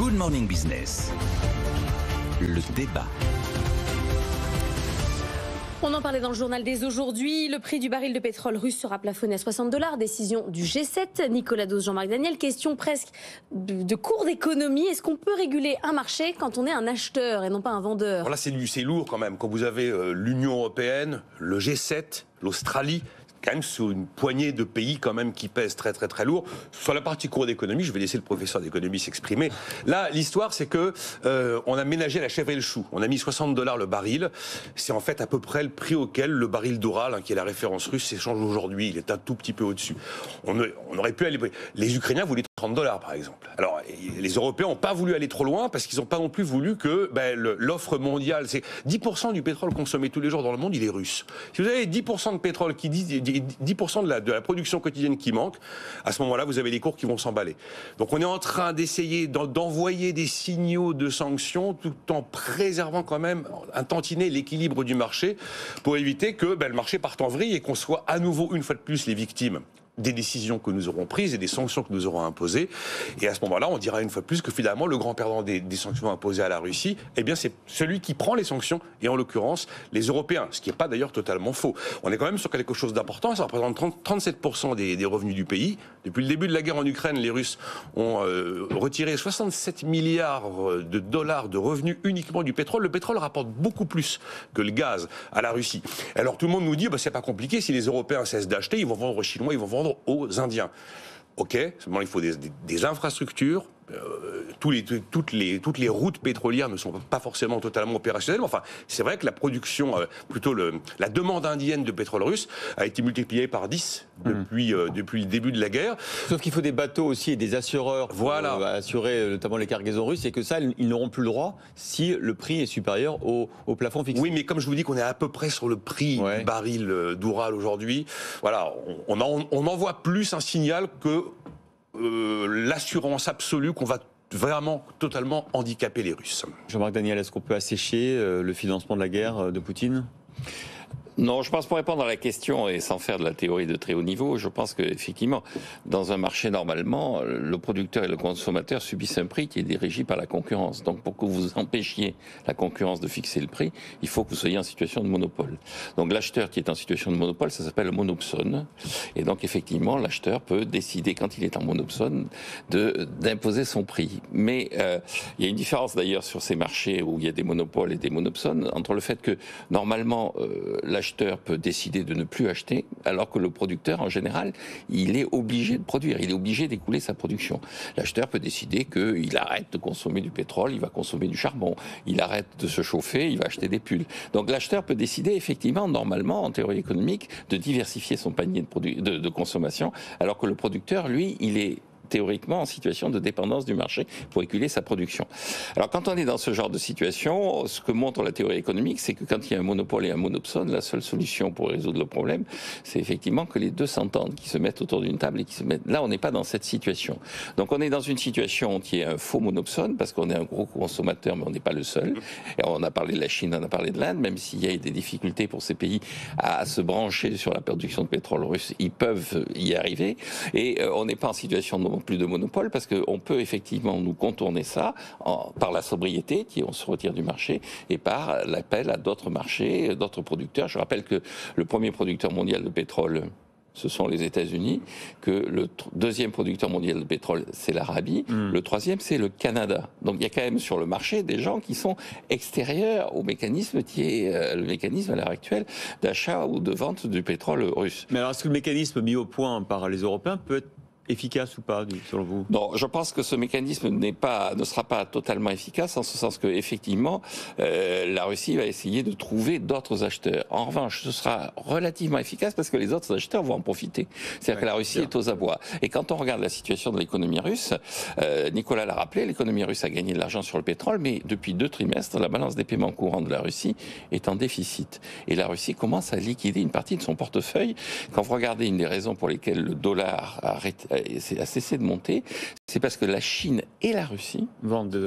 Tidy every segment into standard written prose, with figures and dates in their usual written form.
Good Morning Business. Le débat. On en parlait dans le journal dès aujourd'hui. Le prix du baril de pétrole russe sera plafonné à $60. Décision du G7. Nicolas Dos, Jean-Marc Daniel. Question presque de cours d'économie. Est-ce qu'on peut réguler un marché quand on est un acheteur et non pas un vendeur? Alors là, c'est lourd quand même. Quand vous avez l'Union européenne, le G7, l'Australie, quand même sur une poignée de pays quand même qui pèsent très très très lourd. Sur la partie cours d'économie, je vais laisser le professeur d'économie s'exprimer. Là, l'histoire, c'est que on a ménagé la chèvre et le chou. On a mis $60 le baril. C'est en fait à peu près le prix auquel le baril d'Oural, qui est la référence russe, s'échange aujourd'hui. Il est un tout petit peu au-dessus. On aurait pu aller. Les Ukrainiens voulaient $30 par exemple. Alors les Européens n'ont pas voulu aller trop loin parce qu'ils n'ont pas non plus voulu que l'offre mondiale, c'est 10% du pétrole consommé tous les jours dans le monde, il est russe. Si vous avez 10% de pétrole qui dit 10% de la production quotidienne qui manque, à ce moment-là, vous avez les cours qui vont s'emballer. Donc on est en train d'essayer d'envoyer des signaux de sanctions tout en préservant quand même un tantinet l'équilibre du marché pour éviter que le marché parte en vrille et qu'on soit à nouveau, une fois de plus, les victimes des décisions que nous aurons prises et des sanctions que nous aurons imposées. Et à ce moment-là, on dira une fois de plus que finalement, le grand perdant des sanctions imposées à la Russie, eh bien, c'est celui qui prend les sanctions, et en l'occurrence, les Européens, ce qui n'est pas d'ailleurs totalement faux. On est quand même sur quelque chose d'important, ça représente 37% des revenus du pays. Depuis le début de la guerre en Ukraine, les Russes ont retiré 67 milliards de dollars de revenus uniquement du pétrole. Le pétrole rapporte beaucoup plus que le gaz à la Russie. Alors tout le monde nous dit, c'est pas compliqué, si les Européens cessent d'acheter, ils vont vendre aux Chinois, ils vont vendre aux Indiens. Ok, seulement il faut des infrastructures. Toutes les routes pétrolières ne sont pas forcément totalement opérationnelles. Enfin, c'est vrai que la production, la demande indienne de pétrole russe a été multipliée par 10 depuis le début de la guerre. Sauf qu'il faut des bateaux aussi et des assureurs pour assurer notamment les cargaisons russes, et que ça, ils n'auront plus le droit si le prix est supérieur au plafond fixé. Oui, mais comme je vous dis qu'on est à peu près sur le prix du baril d'Oural aujourd'hui, voilà, on envoie plus un signal que l'assurance absolue qu'on va vraiment totalement handicaper les Russes. Jean-Marc Daniel, est-ce qu'on peut assécher le financement de la guerre de Poutine ? Non, je pense, pour répondre à la question et sans faire de la théorie de très haut niveau, je pense qu'effectivement, dans un marché normalement, le producteur et le consommateur subissent un prix qui est régi par la concurrence. Donc pour que vous empêchiez la concurrence de fixer le prix, il faut que vous soyez en situation de monopole. Donc l'acheteur qui est en situation de monopole, ça s'appelle le monopsone. Et donc effectivement, l'acheteur peut décider, quand il est en monopsone, d'imposer son prix. Mais il y a une différence d'ailleurs sur ces marchés où il y a des monopoles et des monopsones, entre le fait que normalement l'acheteur peut décider de ne plus acheter, alors que le producteur, en général, il est obligé de produire, il est obligé d'écouler sa production. L'acheteur peut décider qu'il arrête de consommer du pétrole, il va consommer du charbon, il arrête de se chauffer, il va acheter des pulls. Donc l'acheteur peut décider, effectivement, normalement, en théorie économique, de diversifier son panier de consommation, alors que le producteur, lui, il est théoriquement en situation de dépendance du marché pour éculer sa production. Alors quand on est dans ce genre de situation, ce que montre la théorie économique, c'est que quand il y a un monopole et un monopsone, la seule solution pour résoudre le problème, c'est effectivement que les deux s'entendent, qu'ils se mettent autour d'une table et qu'ils se mettent... Là, on n'est pas dans cette situation. Donc on est dans une situation qui est un faux monopsone, parce qu'on est un gros consommateur, mais on n'est pas le seul. Et on a parlé de la Chine, on a parlé de l'Inde, même s'il y a des difficultés pour ces pays à se brancher sur la production de pétrole russe, ils peuvent y arriver. Et on n'est pas en situation de plus de monopole, parce qu'on peut effectivement nous contourner ça par la sobriété, on se retire du marché, et par l'appel à d'autres marchés, d'autres producteurs. Je rappelle que le premier producteur mondial de pétrole, ce sont les États-Unis, que le deuxième producteur mondial de pétrole, c'est l'Arabie, le troisième, c'est le Canada. Donc il y a quand même sur le marché des gens qui sont extérieurs au mécanisme qui est le mécanisme à l'heure actuelle d'achat ou de vente du pétrole russe. Mais alors, est-ce que le mécanisme mis au point par les Européens peut être efficace ou pas, selon vous? Non, je pense que ce mécanisme ne sera pas totalement efficace, en ce sens que effectivement, la Russie va essayer de trouver d'autres acheteurs. En revanche, ce sera relativement efficace parce que les autres acheteurs vont en profiter. C'est-à-dire que la Russie est aux abois. Et quand on regarde la situation de l'économie russe, Nicolas l'a rappelé, l'économie russe a gagné de l'argent sur le pétrole, mais depuis 2 trimestres, la balance des paiements courants de la Russie est en déficit. Et la Russie commence à liquider une partie de son portefeuille. Quand vous regardez une des raisons pour lesquelles le dollar a a cessé de monter, c'est parce que la Chine et la Russie vendent des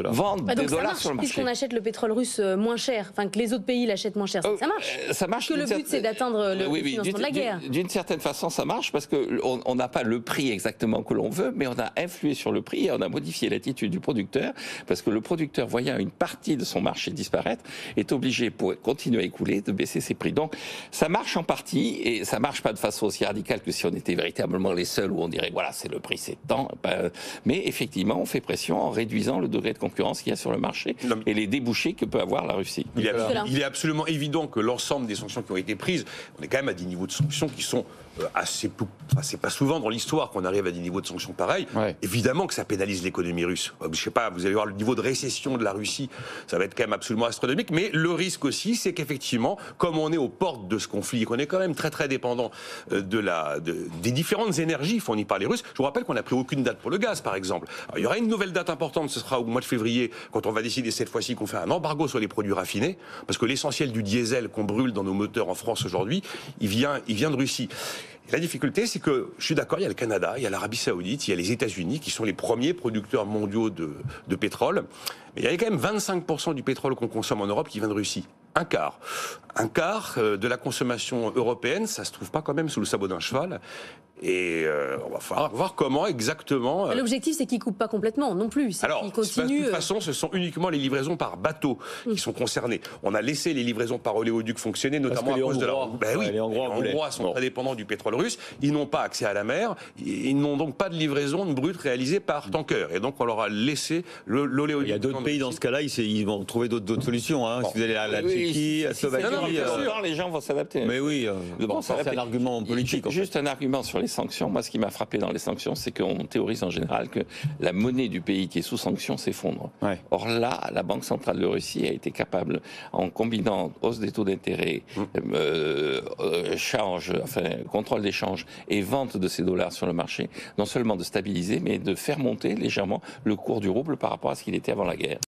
dollars sur le marché. Puisqu'on achète le pétrole russe moins cher, enfin que les autres pays l'achètent moins cher, ça marche. Ça marche. Que le but c'est d'atteindre le financement de la guerre. D'une certaine façon, ça marche parce que on n'a pas le prix exactement que l'on veut, mais on a influé sur le prix et on a modifié l'attitude du producteur parce que le producteur, voyant une partie de son marché disparaître, est obligé, pour continuer à écouler, de baisser ses prix. Donc ça marche en partie et ça marche pas de façon aussi radicale que si on était véritablement les seuls où on dirait voilà, c'est le prix, c'est tant. Mais effectivement, on fait pression en réduisant le degré de concurrence qu'il y a sur le marché et les débouchés que peut avoir la Russie. Il est absolument évident que l'ensemble des sanctions qui ont été prises, on est quand même à des niveaux de sanctions qui sont assez peu. Enfin, c'est pas souvent dans l'histoire qu'on arrive à des niveaux de sanctions pareils. Ouais. Évidemment que ça pénalise l'économie russe. Je sais pas, vous allez voir le niveau de récession de la Russie, ça va être quand même absolument astronomique. Mais le risque aussi, c'est qu'effectivement, comme on est aux portes de ce conflit, qu'on est quand même très très dépendant des différentes énergies fournies par les Russes. Je vous rappelle qu'on n'a pris aucune date pour le gaz, par exemple. Alors, il y aura une nouvelle date importante, ce sera au mois de février, quand on va décider cette fois-ci qu'on fait un embargo sur les produits raffinés, parce que l'essentiel du diesel qu'on brûle dans nos moteurs en France aujourd'hui, il vient de Russie. La difficulté, c'est que, je suis d'accord, il y a le Canada, il y a l'Arabie Saoudite, il y a les États-Unis, qui sont les premiers producteurs mondiaux de pétrole. Mais il y a quand même 25% du pétrole qu'on consomme en Europe qui vient de Russie. Un quart de la consommation européenne, ça se trouve pas quand même sous le sabot d'un cheval. Et on va falloir voir comment exactement. L'objectif, c'est qu'ils ne coupent pas complètement non plus. Alors, de toute façon, ce sont uniquement les livraisons par bateau qui sont concernées. On a laissé les livraisons par oléoduc fonctionner, notamment à cause de la. Ben oui, les Hongrois sont très dépendants du pétrole russe. Ils n'ont pas accès à la mer. Ils n'ont donc pas de livraison de brut réalisée par tanker. Et donc, on leur a laissé l'oléoduc. Il y a d'autres pays dans ce cas-là, ils vont trouver d'autres solutions. Hein. Bon. Si vous allez à la Tchéquie, à Slovaquie, les gens vont s'adapter. Mais oui, c'est un argument politique. Juste un argument sur les sanctions. Moi, ce qui m'a frappé dans les sanctions, c'est qu'on théorise en général que la monnaie du pays qui est sous sanctions s'effondre. Ouais. Or là, la Banque centrale de Russie a été capable, en combinant hausse des taux d'intérêt, contrôle d'échange et vente de ces dollars sur le marché, non seulement de stabiliser, mais de faire monter légèrement le cours du rouble par rapport à ce qu'il était avant la guerre.